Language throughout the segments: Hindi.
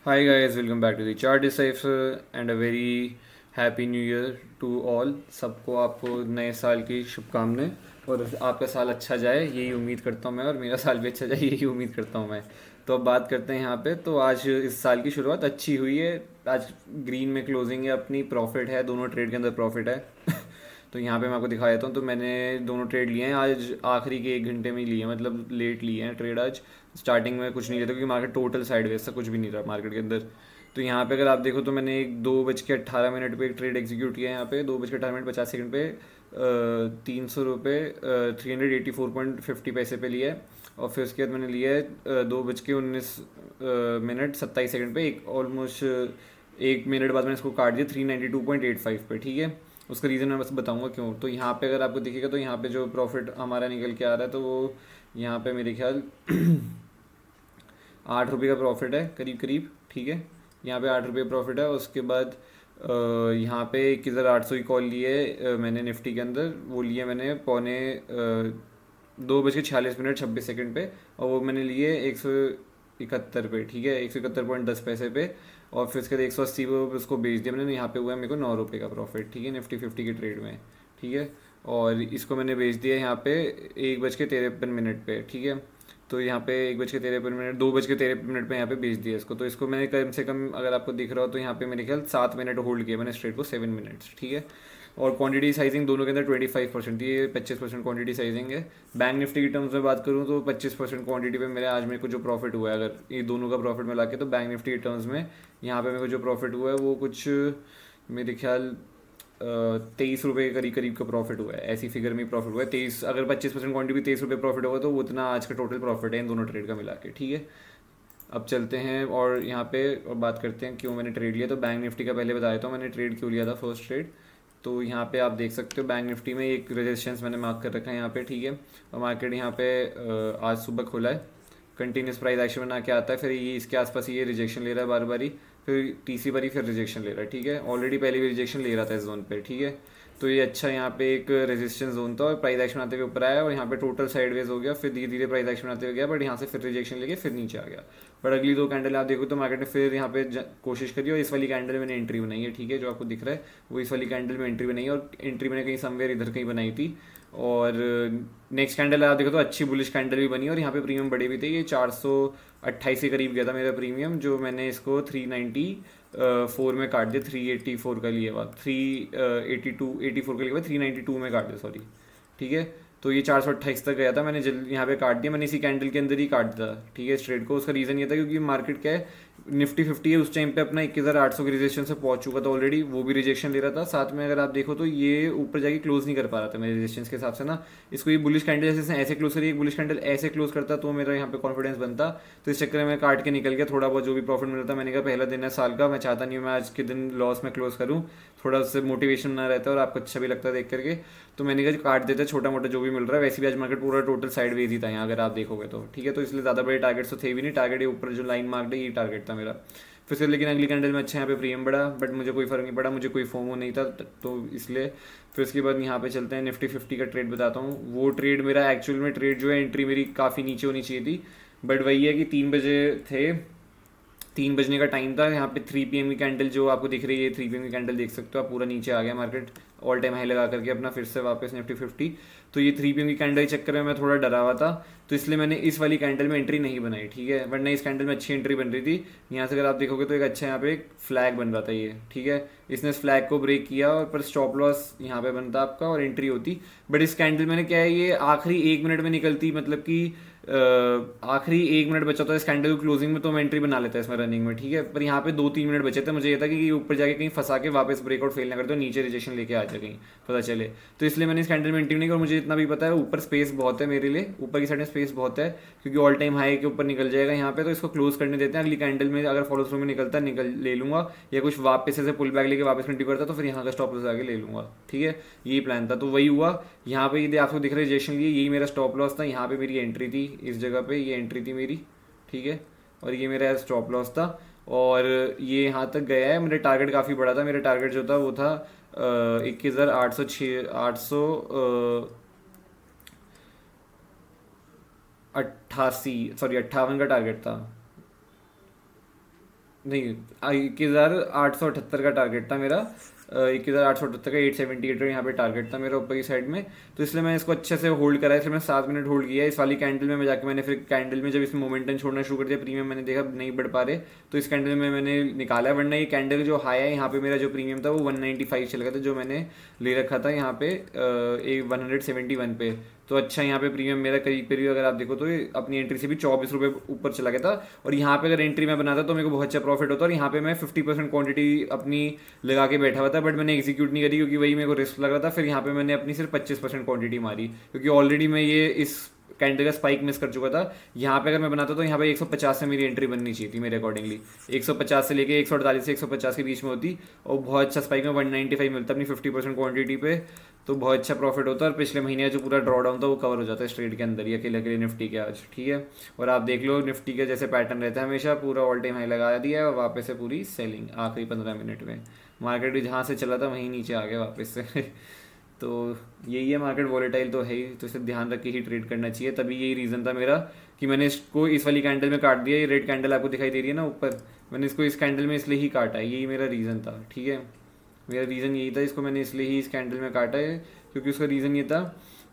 Hi guys, welcome back to the Chart Decipher and a very happy new year to all. सबको आपको नए साल की शुभकामनाएं और आपका साल अच्छा जाए यही उम्मीद करता हूँ मैं, और मेरा साल भी अच्छा जाए यही उम्मीद करता हूँ मैं। तो अब बात करते हैं यहाँ पे। तो आज इस साल की शुरुआत अच्छी हुई है। आज ग्रीन में क्लोजिंग है अपनी, प्रॉफिट है, दोनों ट्रेड के अंदर प्रॉफिट है। तो यहाँ पे मैं आपको दिखा देता हूँ। तो मैंने दोनों ट्रेड लिए हैं आज, आखिरी के 1 घंटे में ही लिए हैं, मतलब लेट लिए हैं ट्रेड आज। स्टार्टिंग में कुछ नहीं लेता क्योंकि मार्केट टोटल साइडवेज था, कुछ भी नहीं रहा मार्केट के अंदर। तो यहाँ पे अगर आप देखो तो मैंने एक 2:18 पे एक ट्रेड एग्जीक्यूट किया है। यहाँ पे 2:18 50 पे 300 रुपये 384.50 पैसे पे लिया है। और फिर उसके बाद मैंने लिया है 2:19 पे एक ऑलमोस्ट 1 मिनट बाद मैंने इसको काट दिया 392.85 पे। ठीक है, उसका रीज़न मैं बस बताऊंगा क्यों। तो यहाँ पे अगर आपको दिखेगा तो यहाँ पे जो प्रॉफिट हमारा निकल के आ रहा है तो वो यहाँ पे मेरे ख्याल 8 रुपये का प्रॉफिट है करीब करीब। ठीक है, यहाँ पे 8 रुपये प्रॉफिट है। उसके बाद यहाँ पे 21,800 की कॉल ली है मैंने निफ्टी के अंदर। वो लिए मैंने 2:46 मिनट 26 सेकंड पे, और वो मैंने लिए 171 पे। ठीक है, 171.10 पैसे पे। और फिर उसके बाद 180 पे उसको बेच दिया मैंने। यहाँ पे हुआ है मेरे को 9 रुपये का प्रॉफिट। ठीक है, निफ्टी 50 के ट्रेड में। ठीक है, और इसको मैंने बेच दिया यहाँ पे 1:53 मिनट पे। ठीक है, तो यहाँ पे 1:53 मिनट 2:53 मिनट पे यहाँ पे बेच दिया इसको। तो इसको मैंने कम से कम, अगर आपको दिख रहा हो तो यहाँ पे मेरे ख्याल 7 मिनट होल्ड किया मैंने स्ट्रेट को, 7 मिनट्स। ठीक है, और क्वांटिटी साइजिंग दोनों के अंदर 25% थी, ये 25% क्वांटिटी साइजिंग है। बैंक निफ्टी की टर्म्स में बात करूँ तो 25% क्वांटिटी पे मेरे आज मेरे को जो प्रॉफिट हुआ है, अगर ये दोनों का प्रॉफिट मिला के, तो बैंक निफ्टी के टर्म्स में यहाँ पे मेरे को जो प्रॉफिट हुआ है वो कुछ मेरे ख्याल 23 रुपये के करीब करीब का प्रॉफिट हुआ है। ऐसी फिगर में प्रॉफिट हुआ है 23। अगर 25% क्वांटिटी भी 23 रुपये प्रॉफिट होगा तो वो उतना आज का टोटल प्रॉफिट है इन दोनों ट्रेड का मिला के। ठीक है, अब चलते हैं और यहाँ पे और बात करते हैं क्यों मैंने ट्रेड लिया। तो बैंक निफ्टी का पहले बता देता हूँ मैंने ट्रेड क्यों लिया था, फर्स्ट ट्रेड। तो यहाँ पे आप देख सकते हो बैंक निफ्टी में एक रेजिस्टेंस मैंने मार्क कर रखा है यहाँ पे। ठीक है, और मार्केट यहाँ पे आज सुबह खुला है, कंटिन्यूस प्राइस एक्शन बना के आता है, फिर ये इसके आसपास ये रिजेक्शन ले रहा है बार बारी, फिर तीसरी बारी फिर रिजेक्शन ले रहा है। ठीक है, ऑलरेडी पहले भी रिजेक्शन ले रहा था इस जोन पे। ठीक है, तो ये अच्छा यहाँ पे एक रेजिस्टेंस जोन था और प्राइस एक्शन आते हुए ऊपर आया, और यहाँ पे टोटल साइडवेज हो गया, फिर धीरे धीरे प्राइस एक्शन आते हुए गया, बट यहाँ से फिर रिजेक्शन लेके फिर नीचे आ गया। बट अगली 2 कैंडल आप देखो तो मार्केट ने फिर यहाँ पे कोशिश करी, और इस वाली कैंडल में मैंने एंट्री बनाई है। ठीक है, जो आपको दिख रहा है वो इस वाली कैंडल में एंट्री बनाई है, और एंट्री मैंने कहीं समवेयर इधर कहीं बनाई थी। और नेक्स्ट कैंडल आप देखो तो अच्छी बुलिश कैंडल भी बनी, और यहाँ पे प्रीमियम बड़े भी थे। ये 428 के करीब गया था मेरा प्रीमियम, जो मैंने इसको 394 में काट दिया। 384 का लिए बाद 382 84 का लिए बाद 392 में काट दिया, सॉरी। ठीक है, तो ये 428 तक गया था, मैंने जल्दी यहाँ पे काट दिया, मैंने इसी कैंडल के अंदर ही काट दिया। ठीक है, इस ट्रेड को। उसका रीज़न ये था क्योंकि मार्केट क्या है, निफ्टी 50 है उस टाइम पे अपना 21,800 के रिजेक्शन से पहुंच चुका था ऑलरेडी, वो भी रिजेक्शन ले रहा था साथ में। अगर आप देखो तो ये ऊपर जाके क्लोज नहीं कर पा रहा था मेरे रेजिस्टेंस के हिसाब से ना। इसको ये बुलिश कैंडल जैसे ऐसे क्लोज करी, बुलिश कैंडल ऐसे क्लोज करता तो मेरा यहाँ पे कॉन्फिडेंस बनता। तो इस चक्कर में मैं काट के निकल गया। थोड़ा बहुत जो भी प्रॉफिट मिला था, मैंने कहा पहला दिन है साल का, मैं चाहता नहीं हूँ मैं आज के दिन लॉस में क्लोज करूँ, थोड़ा उससे मोटिवेशन ना रहता है और आपको अच्छा भी लगता है देख करके। तो मैंने कहा काट देते छोटा मोटा जो भी मिल रहा है। वैसे भी आज मार्केट पूरा टोटल साइड वेज ही था यहाँ, अगर आप देखोगे तो। ठीक है, तो इसलिए ज़्यादा बड़े टारगेट्स तो थे भी नहीं। टारगेट ये ऊपर जो लाइन मार्क है ये टारगेट था मेरा। फिर से लेकिन अगली कैंडल में अच्छा यहाँ पे प्रीमियम बढ़ा, बट मुझे कोई फ़र्क नहीं पड़ा, मुझे कोई फोमो नहीं था, तो इसलिए। फिर उसके बाद यहाँ पे चलते हैं निफ्टी 50 का ट्रेड बताता हूँ। वो ट्रेड मेरा एक्चुअल में ट्रेड जो है, एंट्री मेरी काफ़ी नीचे होनी चाहिए थी, बट वही है कि 3 बजे थे, 3 बजने का टाइम था। यहाँ पे 3 PM की कैंडल जो आपको दिख रही है, 3 PM की कैंडल देख सकते हो आप, पूरा नीचे आ गया मार्केट ऑल टाइम हाई लगा करके अपना फिर से वापस निफ्टी 50। तो ये 3 PM की कैंडल के चक्कर में मैं थोड़ा डरा हुआ था, तो इसलिए मैंने इस वाली कैंडल में एंट्री नहीं बनाई। ठीक है, वरना इस कैंडल में अच्छी एंट्री बन रही थी। यहाँ से अगर आप देखोगे तो एक अच्छा यहाँ पे एक फ्लैग बन रहा था ये। ठीक है, इसने इस फ्लैग को ब्रेक किया, और पर स्टॉप लॉस यहाँ पे बनता आपका और एंट्री होती। बट इस कैंडल मैंने क्या है, ये आखिरी 1 मिनट में निकलती, मतलब कि आखिरी 1 मिनट बचा था इस कैंडल की क्लोजिंग में, तो मैं एंट्री बना लेता इसमें रनिंग में। ठीक है, पर यहाँ पे 2-3 मिनट बचे थे, मुझे ये था कि ये ऊपर जाके कहीं फंसा के वापस ब्रेकआउट फेल ना कर दो, नीचे रिजेक्शन लेके आ जाए कहीं, पता चले। तो इसलिए मैंने इस कैंडल में एंट्री नहीं की, और मुझे इतना भी पता है ऊपर स्पेस बहुत है मेरे लिए, ऊपर की साइड में स्पेस बहुत है, क्योंकि ऑल टाइम हाई के ऊपर निकल जाएगा यहाँ पे। तो इसको क्लोज करने देते हैं, अगली कैंडल में अगर फॉलो थ्रू में निकलता निकल ले लूंगा, या कुछ वापस से पुल बैक लेके वापस कंटिन्यू करता तो फिर यहाँ का स्टॉप लॉस आगे ले लूंगा। ठीक है, यही प्लान था, तो वही हुआ। यहाँ पे ये आपको दिख रहा है रिजेक्शन लिए, यही मेरा स्टॉप लॉस था। यहाँ पे मेरी एंट्री थी, इस जगह पे ये एंट्री थी मेरी। ठीक है, और ये मेरा स्टॉप लॉस था, और ये यहाँ तक गया है। मेरा टारगेट काफ़ी बड़ा था, मेरा टारगेट जो था वो था 21,888, सॉरी 58 का टारगेट था। नहीं, 1,878 का टारगेट था मेरा। 1,878 का 878 यहाँ पे टारगेट था मेरा ऊपर की साइड में। तो इसलिए मैं इसको अच्छे से होल्ड करा, इसलिए मैं 7 मिनट होल्ड किया। इस वाली कैंडल में मैं जाके मैंने फिर कैंडल में जब इसमें मोमेंटम छोड़ना शुरू कर दिया प्रीमियम, मैंने देखा नहीं बढ़ पा रहे, तो इस कैंडल में मैंने निकाला। वरना ये कैंडल जो हाई है यहाँ पे मेरा जो प्रीमियम था वो 195 चल गया था, जो मैंने ले रखा था यहाँ पे 171 पे। तो अच्छा यहाँ पे प्रीमियम मेरा करीब करीब अगर आप देखो तो ये अपनी एंट्री से भी 24 रुपये ऊपर चला गया था। और यहाँ पे अगर एंट्री मैं बनाता तो मेरे को बहुत अच्छा प्रॉफिट होता। और यहाँ पे मैं 50% क्वांटिटी अपनी लगा के बैठा हुआ था, बट मैंने एग्जीक्यूट नहीं करी क्योंकि वही मेरे को रिस्क लग रहा था। फिर यहाँ पे मैंने अपनी सिर्फ 25% क्वांटिटी मारी, क्योंकि ऑलरेडी मैं ये इस कैंडल का स्पाइक मिस कर चुका था। यहाँ पे अगर मैं बनाता तो यहाँ पे 150 से मेरी एंट्री बननी चाहिए थी मेरे अकॉर्डिंगली। 150 से लेके 148 से 150 के बीच में होती, और बहुत अच्छा स्पाइक में 195 मिलता अपनी 50% क्वांटिटी पे। तो बहुत अच्छा प्रॉफिट होता है। और पिछले महीने का जो पूरा ड्रॉ डाउन था वो कवर हो जाता है ट्रेड के अंदर ही, अकेले अकेले निफ्टी के आज। ठीक है, और आप देख लो निफ्टी के जैसे पैटर्न रहता है हमेशा, पूरा ऑल टाइम हाई लगा दिया है और वापस से पूरी सेलिंग आखिरी 15 मिनट में। मार्केट भी जहाँ से चला था वहीं नीचे आ गया वापस से तो यही है, मार्केट वॉलेटाइल तो है ही, तो इसे ध्यान रख के ही ट्रेड करना चाहिए। तभी यही रीज़न था मेरा कि मैंने इसको इस वाली कैंडल में काट दिया। ये रेड कैंडल आपको दिखाई दे रही है ना ऊपर, मैंने इसको इस कैंडल में इसलिए ही काटा है, यही मेरा रीज़न था। ठीक है, मेरा रीज़न यही था, इसको मैंने इसलिए ही इस कैंडल में काटा है क्योंकि उसका रीज़न ये था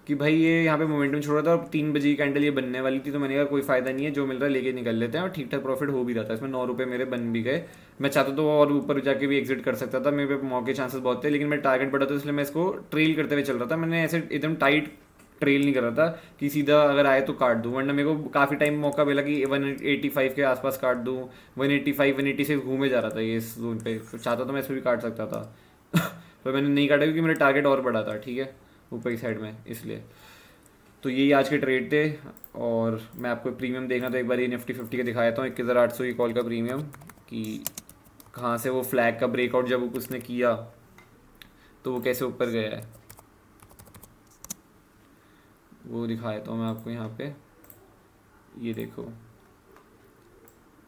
कि भाई ये यहाँ पे मोमेंटम छोड़ रहा था और 3 बजे की कैंडल ये बनने वाली थी। तो मैंने कहा कोई फ़ायदा नहीं है, जो मिल रहा है लेके निकल लेते हैं। और ठीक ठाक प्रॉफिट हो भी रहा था इसमें, 9 रुपये मेरे बन भी गए। मैं चाहता तो और ऊपर जाके भी एग्जिट कर सकता था, मेरे पे मौके चांसेस बहुत थे, लेकिन मैं टारगेट बढ़ा था इसलिए मैं इसको ट्रेल करते हुए चल रहा था। मैंने ऐसे एकदम टाइट ट्रेल नहीं कर रहा था कि सीधा अगर आए तो काट दूँ, वरना मेरे को काफ़ी टाइम मौका मिला कि 185 के आसपास काट दूँ। 185 186 घूमे जा रहा था ये इस जोन पे, तो चाहता तो मैं इसमें भी काट सकता था पर मैंने नहीं काटा क्योंकि मेरा टारगेट और बढ़ा था। ठीक है, ऊपर की साइड में, इसलिए। तो यही आज के ट्रेड थे। और मैं आपको प्रीमियम देखना तो एक बार ये निफ्टी 50 का दिखाया था 21,800 की कॉल का प्रीमियम, कि कहाँ से वो फ्लैग का ब्रेकआउट जब उसने किया तो वो कैसे ऊपर गया है, वो दिखाया था मैं आपको यहाँ पे। ये देखो,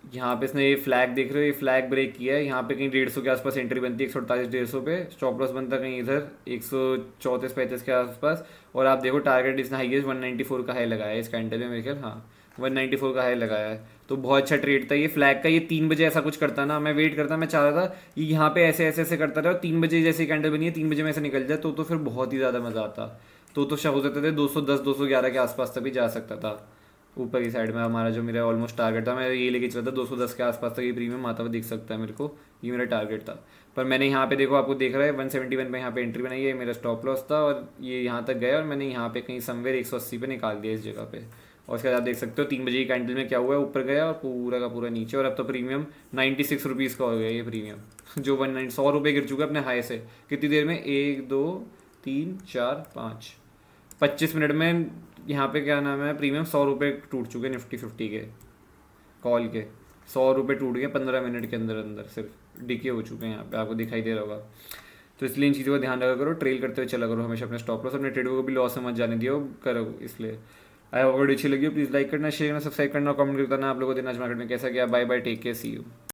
यहाँ पे इसने ये फ्लैग देख रहे हो, ये फ्लैग ब्रेक किया है। यहाँ पे कहीं 150 के आसपास एंट्री बनती है, 148 150 पे। स्टॉप लॉस बनता है कहीं इधर 134 35 के आसपास। और आप देखो टारगेट इसने हाईएस्ट 194 का हाई लगाया है इस कैंडल में, मेरे ख्याल, हाँ 194 का हाई लगाया है। तो बहुत अच्छा ट्रेड था ये फ्लैग का। ये 3 बजे ऐसा कुछ करता ना, मैं वेट करता, मैं चाह रहा था कि यहाँ पे ऐसे ऐसे ऐसे करता रहा, और 3 बजे जैसे कैंडल बनी है 3 बजे में ऐसे निकल जाए तो फिर बहुत ही ज़्यादा मज़ा आता। तो हो सकते थे 210 211 के आसपास तक भी जा सकता था ऊपर की साइड में। हमारा जो मेरा ऑलमोस्ट टारगेट था, मैं ये लेके चला था 210 के आसपास तक ये प्रीमियम आता हुआ दिख सकता है मेरे को, ये मेरा टारगेट था। पर मैंने यहाँ पे देखो, आपको देख रहा है 171 पे यहाँ पे एंट्री बनाई है, मेरा स्टॉप लॉस था और ये यहाँ तक गया और मैंने यहाँ पे कहीं समवेयर 180 पे निकाल दिया इस जगह पे। और उसके बाद आप देख सकते हो 3 बजे की कैंडल में क्या हुआ है, ऊपर गया और पूरा का पूरा नीचे। और अब तो प्रीमियम 96 रुपीज़ का हो गया ये प्रीमियम जो 100 रुपये गिर चुका है अपने हाई से। कितनी देर में, 1 2 3 4 5 25 मिनट में यहाँ पे क्या नाम है प्रीमियम 100 रुपये टूट चुके निफ्टी 50 के कॉल के। 100 रुपये टूट गए 15 मिनट के अंदर अंदर, सिर्फ डिके हो चुके हैं यहाँ पे, आपको दिखाई दे रहा होगा। तो इसलिए इन चीज़ों का ध्यान रखा करो, ट्रेल करते हुए चला करो हमेशा अपने स्टॉप लॉस, अपने ट्रेडर को भी लॉस में मत जाने दियो करो। इसलिए आई होप वीडियो अच्छी लगी हो, प्लीज़ लाइक करना, शेयर करना, सब्सक्राइब करना, कमेंट करना आप लोगों को दिन आज मार्केट में कैसा गया। Bye bye, take care, see you.